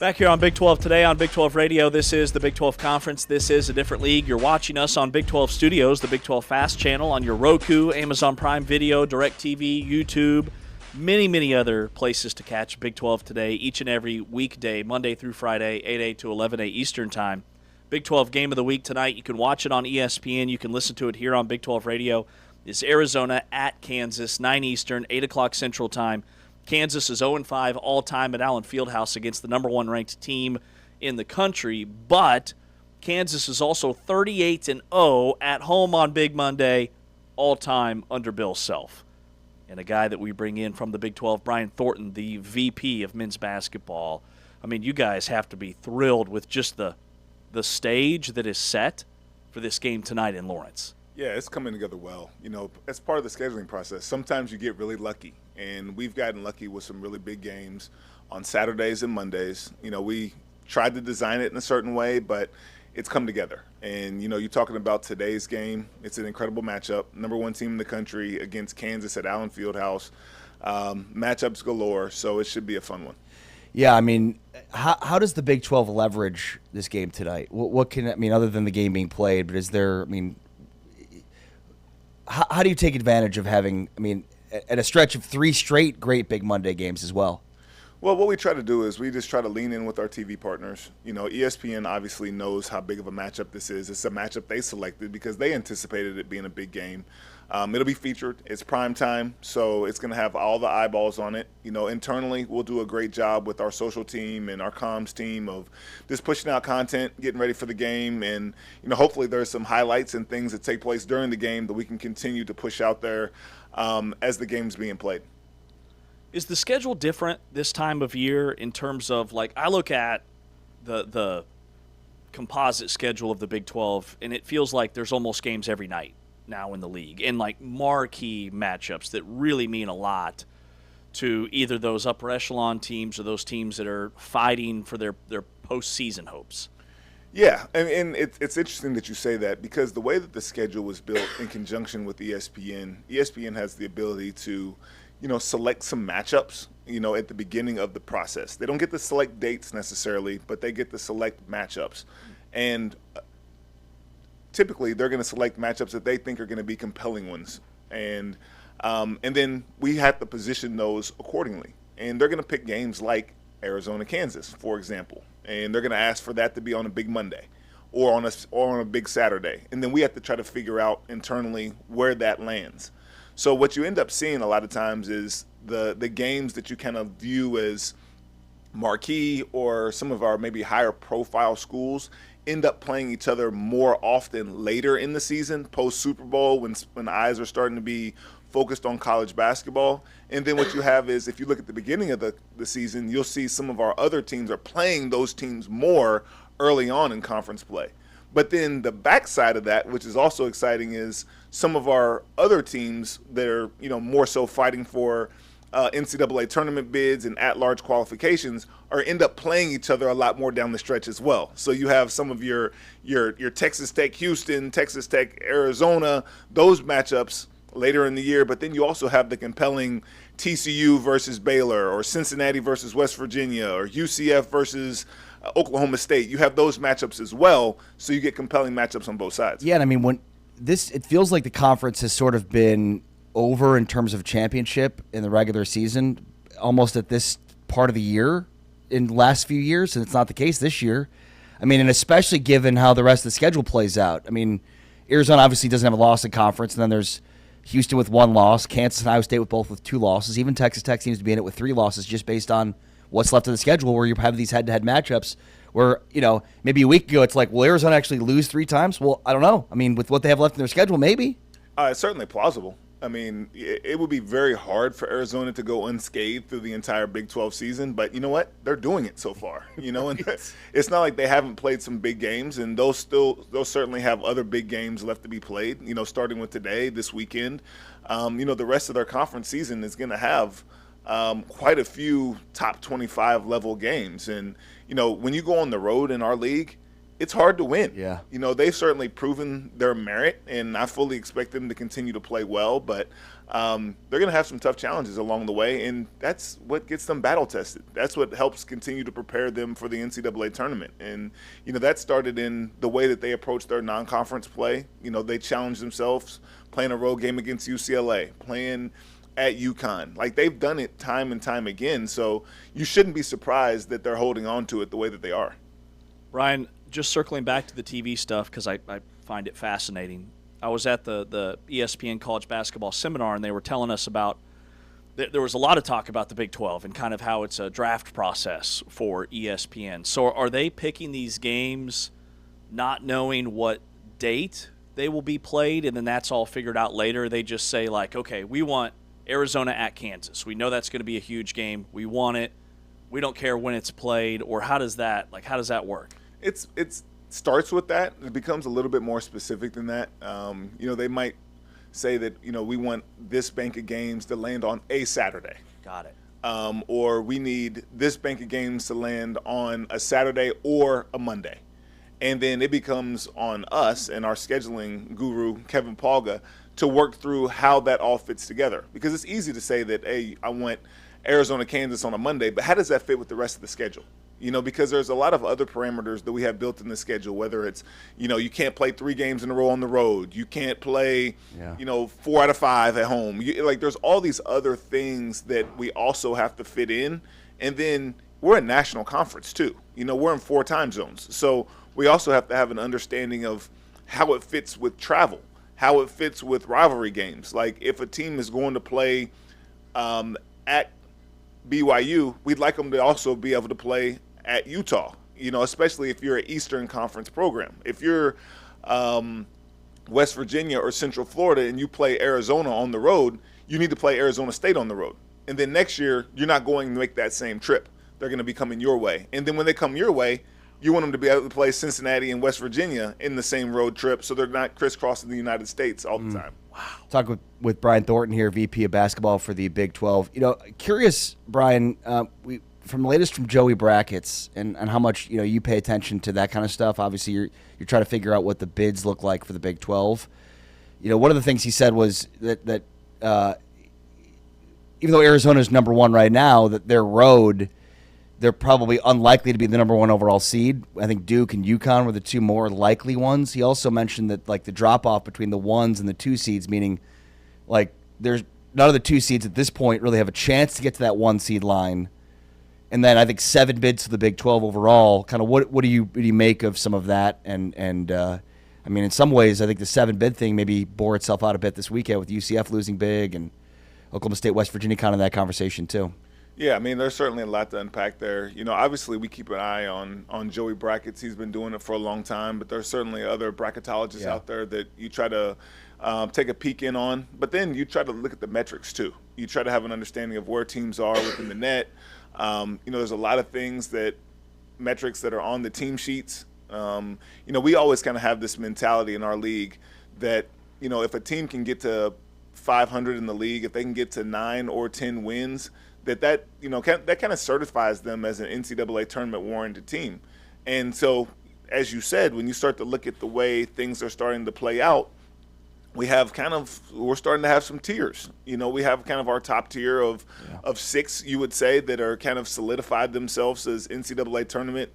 Back here on Big 12 today on Big 12 Radio. This is the Big 12 Conference. This is a different league. You're watching us on Big 12 Studios, the Big 12 Fast channel on your Roku, Amazon Prime Video, DirecTV, YouTube, many other places to catch Big 12 today each and every weekday, Monday through Friday, 8 to 11 Eastern Time. Big 12 Game of the Week tonight. You can watch it on ESPN. You can listen to it here on Big 12 Radio. It's Arizona at Kansas, 9 Eastern, 8 o'clock Central Time. Kansas is 0-5 all-time at Allen Fieldhouse against the number one ranked team in the country, but Kansas is also 38-0 at home on Big Monday, all-time under Bill Self. And a guy that we bring in from the Big 12, Brian Thornton, the VP of men's basketball. I mean, you guys have to be thrilled with just the stage that is set for this game tonight in Lawrence. Yeah, it's coming together well. You know, as part of the scheduling process, sometimes you get really lucky, and we've gotten lucky with some really big games on Saturdays and Mondays. You know, we tried to design it in a certain way, but it's come together. And, you know, you're talking about today's game. It's an incredible matchup. Number one team in the country against Kansas at Allen Fieldhouse. Matchups galore, so it should be a fun one. Yeah, I mean, how does the Big 12 leverage this game tonight? What can, I mean, other than the game being played, but is there, I mean, how do you take advantage of having, I mean, at a stretch of 3 straight great Big Monday games as well? Well, what we try to do is we just try to lean in with our TV partners. You know, ESPN obviously knows how big of a matchup this is. It's a matchup they selected because they anticipated it being a big game. It'll be featured. It's prime time, so it's going to have all the eyeballs on it. You know, internally, we'll do a great job with our social team and our comms team of just pushing out content, getting ready for the game, and, you know, hopefully there's some highlights and things that take place during the game that we can continue to push out there as the game's being played. Is the schedule different this time of year in terms of, like, I look at the composite schedule of the Big 12, and it feels like there's almost games every night now in the league, and like marquee matchups that really mean a lot to either those upper echelon teams or those teams that are fighting for their postseason hopes. Yeah, and it's interesting that you say that because the way that the schedule was built in conjunction with ESPN has the ability to, you know, select some matchups, you know, at the beginning of the process. They don't get to select dates necessarily, but they get to select matchups. And typically they're going to select matchups that they think are going to be compelling ones. And then we have to position those accordingly. And they're going to pick games like Arizona, Kansas, for example. And they're going to ask for that to be on a big Monday or on a big Saturday. And then we have to try to figure out internally where that lands. So what you end up seeing a lot of times is the games that you kind of view as marquee or some of our maybe higher profile schools end up playing each other more often later in the season, post-Super Bowl, when eyes are starting to be focused on college basketball. And then what you have is, if you look at the beginning of the season, you'll see some of our other teams are playing those teams more early on in conference play. But then the backside of that, which is also exciting, is some of our other teams that are, you know, more so fighting for NCAA tournament bids and at-large qualifications are end up playing each other a lot more down the stretch as well. So you have some of your Texas Tech Houston, Texas Tech Arizona, those matchups later in the year, but then you also have the compelling TCU versus Baylor or Cincinnati versus West Virginia or UCF versus Oklahoma State. You have those matchups as well, so you get compelling matchups on both sides. Yeah, and I mean, it feels like the conference has sort of been over in terms of championship in the regular season almost at this part of the year in the last few years, and it's not the case this year. I mean, and especially given how the rest of the schedule plays out. I mean, Arizona obviously doesn't have a loss in conference, and then there's Houston with 1 loss, Kansas and Iowa State with both with 2 losses. Even Texas Tech seems to be in it with 3 losses just based on what's left of the schedule, where you have these head-to-head matchups where, you know, maybe a week ago it's like, will Arizona actually lose 3 times? Well, I don't know. I mean, with what they have left in their schedule, maybe. It's certainly plausible. I mean, it would be very hard for Arizona to go unscathed through the entire Big 12 season, but you know what? They're doing it so far, you know, and it's not like they haven't played some big games, and they'll certainly have other big games left to be played, you know, starting with today, this weekend. You know, the rest of their conference season is going to have quite a few top 25 level games. And, you know, when you go on the road in our league, it's hard to win. Yeah. They've certainly proven their merit, and I fully expect them to continue to play well, but they're going to have some tough challenges along the way, and that's what gets them battle tested. That's what helps continue to prepare them for the NCAA tournament. And, that started in the way that they approach their non-conference play. They challenge themselves playing a road game against UCLA, playing at UConn. Like, they've done it time and time again, so you shouldn't be surprised that they're holding on to it the way that they are. Ryan, just circling back to the TV stuff because I find it fascinating. I was at the ESPN college basketball seminar, and they were telling us about there was a lot of talk about the Big 12 and kind of how it's a draft process for ESPN. So are they picking these games not knowing what date they will be played, and then that's all figured out later? They just say, like, okay, we want Arizona at Kansas. We know that's going to be a huge game. We want it. We don't care when it's played, or how does that work? It starts with that. It becomes a little bit more specific than that. They might say that, we want this bank of games to land on a Saturday. Got it. Or we need this bank of games to land on a Saturday or a Monday. And then it becomes on us and our scheduling guru, Kevin Palga, to work through how that all fits together. Because it's easy to say that, hey, I want Arizona, Kansas on a Monday, but how does that fit with the rest of the schedule? Because there's a lot of other parameters that we have built in the schedule, whether it's, you can't play 3 games in a row on the road. You can't play, 4 out of 5 at home. There's all these other things that we also have to fit in. And then we're a national conference too. We're in 4 time zones. So we also have to have an understanding of how it fits with travel, how it fits with rivalry games. Like, if a team is going to play at BYU, we'd like them to also be able to play at Utah, especially if you're an Eastern Conference program. If you're West Virginia or Central Florida and you play Arizona on the road, you need to play Arizona State on the road. And then next year, you're not going to make that same trip. They're going to be coming your way. And then when they come your way, you want them to be able to play Cincinnati and West Virginia in the same road trip, so they're not crisscrossing the United States all the time. Wow. Talk with Brian Thornton here, VP of basketball for the Big 12. Curious, Brian, from the latest from Joey Brackets and how much you pay attention to that kind of stuff. Obviously, you're trying to figure out what the bids look like for the Big 12. One of the things he said was that even though Arizona's number 1 right now, that their road, they're probably unlikely to be the number 1 overall seed. I think Duke and UConn were the 2 more likely ones. He also mentioned that, like, the drop-off between the 1s and the 2 seeds, meaning, like, there's none of the 2 seeds at this point really have a chance to get to that 1 seed line. And then I think 7 bids to the Big 12 overall. Kind of what do you make of some of that? And I mean, in some ways, I think the 7 bid thing maybe bore itself out a bit this weekend with UCF losing big and Oklahoma State, West Virginia kind of that conversation too. Yeah, I mean, there's certainly a lot to unpack there. Obviously we keep an eye on Joey Brackets. He's been doing it for a long time, but there's certainly other bracketologists out there that you try to take a peek in on. But then you try to look at the metrics too. You try to have an understanding of where teams are within the net. There's a lot of metrics that are on the team sheets. We always kind of have this mentality in our league that, if a team can get to 500 in the league, if they can get to 9 or 10 wins, that kind of certifies them as an NCAA tournament warranted team. And so, as you said, when you start to look at the way things are starting to play out, we're starting to have some tiers. We have kind of our top tier of 6, you would say, that are kind of solidified themselves as NCAA tournament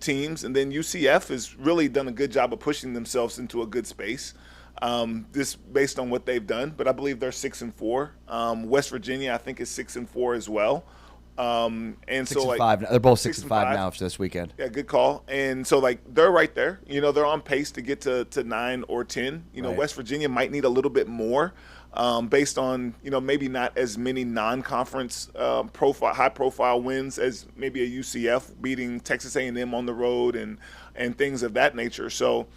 teams. And then UCF has really done a good job of pushing themselves into a good space. This based on what they've done, but I believe they're 6-4. West Virginia, I think, is 6-4 as well. And 6-5. They're both 6-5 now after this weekend. Yeah, good call. And so they're right there. They're on pace to get to 9 or 10. Right. West Virginia might need a little bit more, based on maybe not as many non-conference high-profile wins as maybe a UCF beating Texas A&M on the road and things of that nature. So.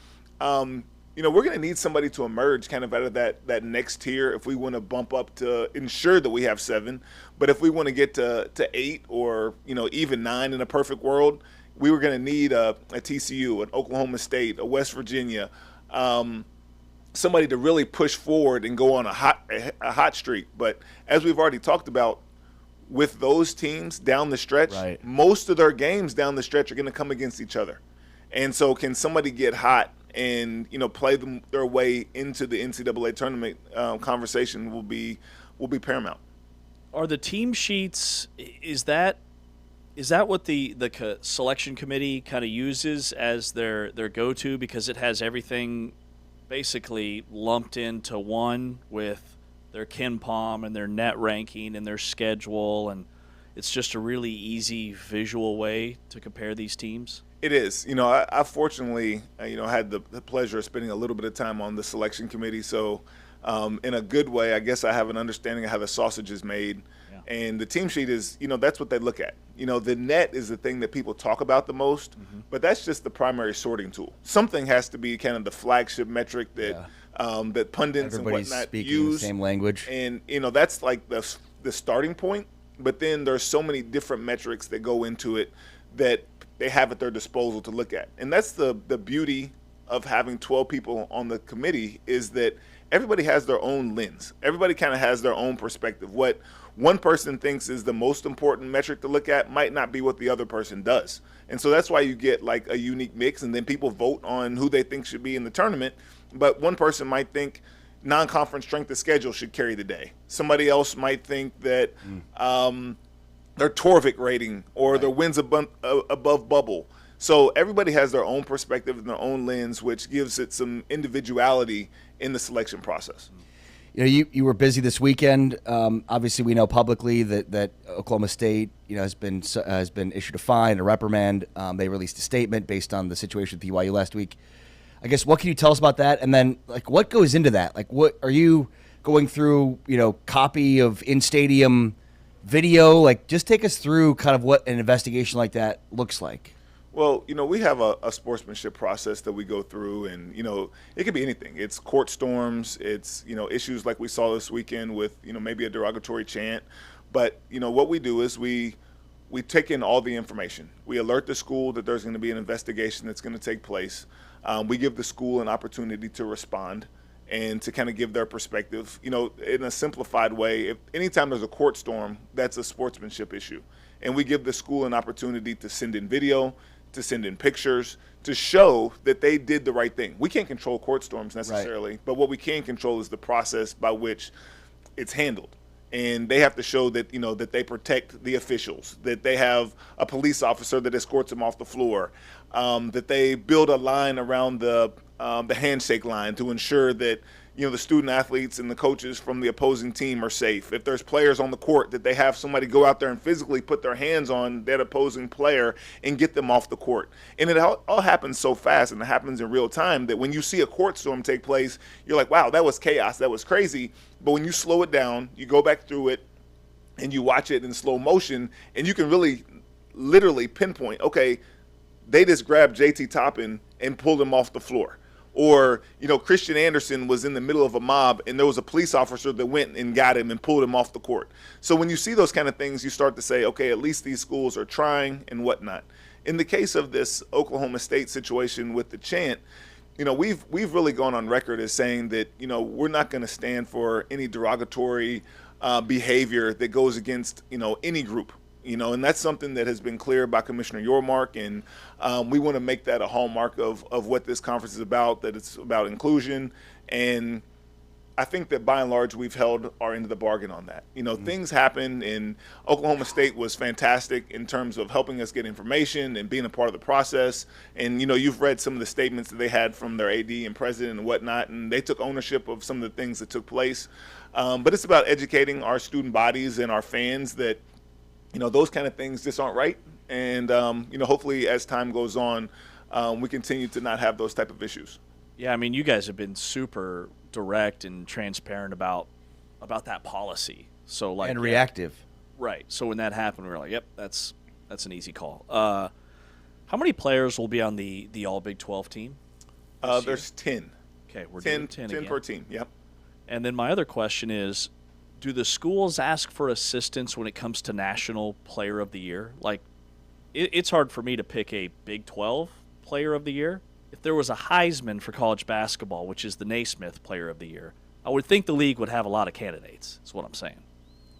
We're going to need somebody to emerge kind of out of that next tier if we want to bump up to ensure that we have 7. But if we want to get to 8 or, even 9 in a perfect world, we were going to need a TCU, an Oklahoma State, a West Virginia, somebody to really push forward and go on a hot streak. But as we've already talked about, with those teams down the stretch, right, most of their games down the stretch are going to come against each other. And so can somebody get hot and, play their way into the NCAA tournament conversation will be paramount. Are the team sheets, is that what the selection committee kind of uses as their go-to, because it has everything basically lumped into one with their KenPom and their net ranking and their schedule, and it's just a really easy visual way to compare these teams? It is. I fortunately, had the pleasure of spending a little bit of time on the selection committee. So in a good way, I guess I have an understanding of how the sausage is made. Yeah. And the team sheet is, that's what they look at. The net is the thing that people talk about the most, but that's just the primary sorting tool. Something has to be kind of the flagship metric that that pundits Everybody's and whatnot speaking use. the same language. And, that's like the starting point. But then there's so many different metrics that go into it that they have at their disposal to look at. And that's the beauty of having 12 people on the committee, is that everybody has their own lens. Everybody kind of has their own perspective. What one person thinks is the most important metric to look at might not be what the other person does. And so that's why you get like a unique mix, and then people vote on who they think should be in the tournament. But one person might think non-conference strength of schedule should carry the day. Somebody else might think that their Torvik rating or their wins above bubble. So everybody has their own perspective and their own lens, which gives it some individuality in the selection process. You were busy this weekend. Obviously, we know publicly that Oklahoma State, has been issued a fine, a reprimand. They released a statement based on the situation with BYU last week. I guess, what can you tell us about that? And then, what goes into that? What are you going through? Copy of in-stadium video? Just take us through kind of what an investigation like that looks like. Well, we have a sportsmanship process that we go through, and, it could be anything. It's court storms. It's, issues like we saw this weekend with, maybe a derogatory chant. But, what we do is we take in all the information. We alert the school that there's going to be an investigation that's going to take place. We give the school an opportunity to respond and to kind of give their perspective, in a simplified way. If anytime there's a court storm, that's a sportsmanship issue. And we give the school an opportunity to send in video, to send in pictures, to show that they did the right thing. We can't control court storms necessarily, but what we can control is the process by which it's handled. And they have to show that, that they protect the officials, that they have a police officer that escorts them off the floor, that they build a line around the handshake line to ensure that, the student athletes and the coaches from the opposing team are safe. If there's players on the court, that they have somebody go out there and physically put their hands on that opposing player and get them off the court. And it all happens so fast, and it happens in real time, that when you see a court storm take place, you're like, wow, that was chaos, that was crazy. But when you slow it down, you go back through it, and you watch it in slow motion, and you can really literally pinpoint, okay, they just grabbed JT Toppin and pulled him off the floor. Or, Christian Anderson was in the middle of a mob, and there was a police officer that went and got him and pulled him off the court. So when you see those kind of things, you start to say, okay, at least these schools are trying and whatnot. In the case of this Oklahoma State situation with the chant, we've really gone on record as saying that, we're not going to stand for any derogatory behavior that goes against, any group. And that's something that has been clear by Commissioner Yormark, and we want to make that a hallmark of what this conference is about, that it's about inclusion. And I think that by and large we've held our end of the bargain on that. Things happen, and Oklahoma State was fantastic in terms of helping us get information and being a part of the process. And, you've read some of the statements that they had from their AD and president and whatnot, and they took ownership of some of the things that took place. But it's about educating our student bodies and our fans that, those kind of things just aren't right. And, hopefully as time goes on, we continue to not have those type of issues. Yeah, I mean, you guys have been super direct and transparent about that policy. So and reactive. Right. So when that happened, we were like, yep, that's an easy call. How many players will be on the All Big 12 team? There's 10. Okay, we're 10, doing 10 10 again. per team, yep. And then my other question is, do the schools ask for assistance when it comes to National Player of the Year? It's hard for me to pick a Big 12 Player of the Year. If there was a Heisman for college basketball, which is the Naismith Player of the Year, I would think the league would have a lot of candidates, is what I'm saying.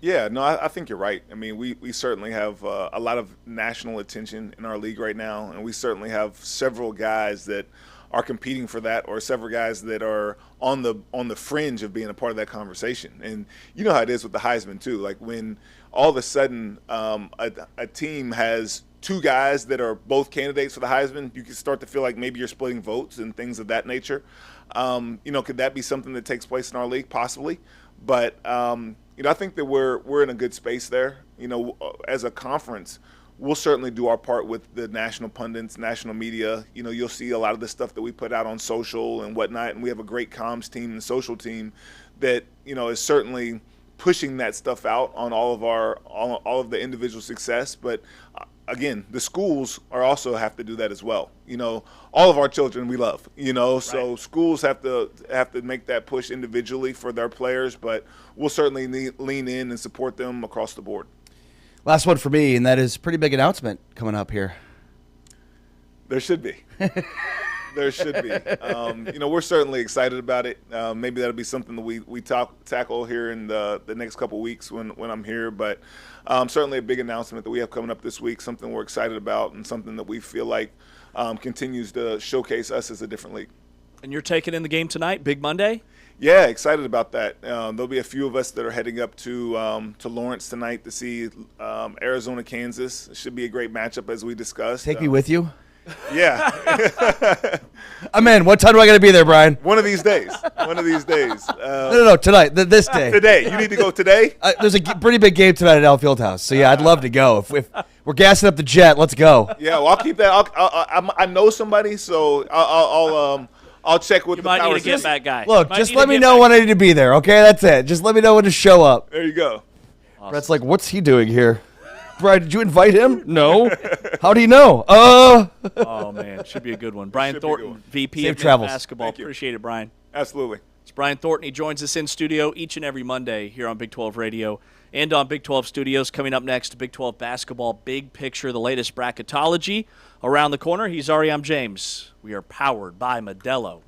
Yeah, no, I think you're right. I mean, we certainly have a lot of national attention in our league right now, and we certainly have several guys that are competing for that, or several guys that are on the fringe of being a part of that conversation. And you know how it is with the Heisman too. Like when all of a sudden a team has two guys that are both candidates for the Heisman, you can start to feel like maybe you're splitting votes and things of that nature. Could that be something that takes place in our league? Possibly, but I think that we're in a good space there. As a conference, we'll certainly do our part with the national pundits, national media. You'll see a lot of the stuff that we put out on social and whatnot, and we have a great comms team and social team that is certainly pushing that stuff out on all of the individual success. But again, the schools are also have to do that as well. All of our children we love. So Right. schools have to make that push individually for their players, but we'll certainly lean in and support them across the board. Last one for me, and that is pretty big announcement coming up here. There should be. There should be. We're certainly excited about it. Maybe that'll be something that we tackle here in the next couple weeks when I'm here. But certainly a big announcement that we have coming up this week, something we're excited about and something that we feel like continues to showcase us as a different league. And you're taking in the game tonight, Big Monday? Yeah, excited about that. There'll be a few of us that are heading up to Lawrence tonight to see Arizona, Kansas. It should be a great matchup as we discussed. Take me with you. Yeah. I'm in. What time do I got to be there, Brian? One of these days. No, tonight. This day. Today. You need to go today? There's a pretty big game tonight at Al Fieldhouse, so yeah, I'd love to go. If we're gassing up the jet, let's go. Yeah, well, I'll keep that. I know somebody, so I'll check with You the might power need to get system. that guy. Look, Might just need let to me get know back- when I need to be there, okay? That's it. Just let me know when to show up. There you go. Brett's like, what's he doing here? Brian, did you invite him? No. How do you know? Oh, man. Should be a good one. Brian Should be a good Thornton, one. VP Safe of men's travels. basketball. Thank you. Appreciate it, Brian. Absolutely. It's Brian Thornton. He joins us in studio each and every Monday here on Big 12 Radio and on Big 12 Studios. Coming up next, Big 12 basketball, big picture, the latest bracketology. Around the corner, he's Ari. I'm James. We are powered by Modelo.